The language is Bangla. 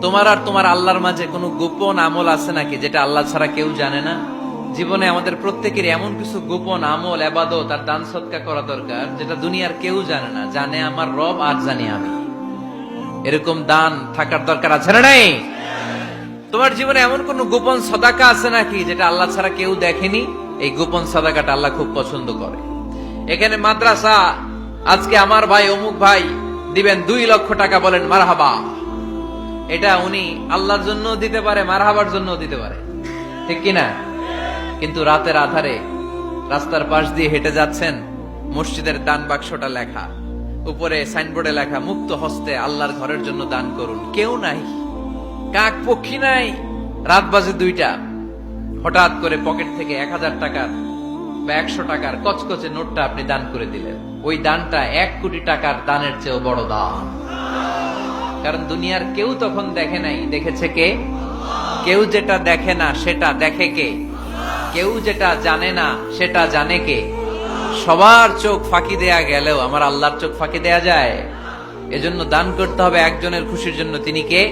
তোমার আর তোমার আল্লাহর মাঝে কোনো গোপন আমল আছে নাকি যেটা আল্লাহ ছাড়া কেউ জানে না? জীবনে আমাদের প্রত্যেকের এমন কিছু গোপন আমল, ইবাদত আর দান সদকা করা দরকার যেটা দুনিয়ার কেউ জানে না। জানে আমার রব আর জানি আমি। এরকম দান থাকার দরকার আছে না নাই? তোমার জীবনে এমন কোন গোপন সদাকা আছে নাকি যেটা আল্লাহ ছাড়া কেউ দেখেনি? এই গোপন সদাকাটা আল্লাহ খুব পছন্দ করে। এখানে মাদ্রাসা, আজকে আমার ভাই অমুক ভাই দিবেন 2 লক্ষ টাকা, বলেন মারহাবা। এটা উনি আল্লাহর জন্য দিতে পারে, মারহাবার জন্য দিতে পারে, ঠিক কিনা? কিন্তু রাতের আধারে রাস্তার পাশ দিয়ে হেঁটে যাচ্ছেন, মসজিদের দান বাক্সটা লেখা, উপরে সাইনবোর্ডে লেখা মুক্ত হস্তে আল্লাহর ঘরের জন্য দান করুন। কেউ নাই, কাক পক্ষী নাই। রাত বাজে 2টা, হঠাৎ করে পকেট থেকে 1000 টাকার বা 100 টাকার কচকচে নোটটা আপনি দান করে দিলেন। ওই দানটা 1 কোটি টাকার দানের চেয়েও বড় দান। কারণ দুনিয়ার কেউ তখন দেখে নাই, দেখেছে কে? কেউ যেটা দেখে না সেটা দেখে কে? কেউ যেটা জানে না সেটা জানে কে? সবার চোখ ফাঁকি দেয়া গেলেও আমার আল্লাহর চোখ ফাঁকি দেয়া যায়? এজন্য দান করতে হবে একজনের খুশির জন্য। তিনি কে?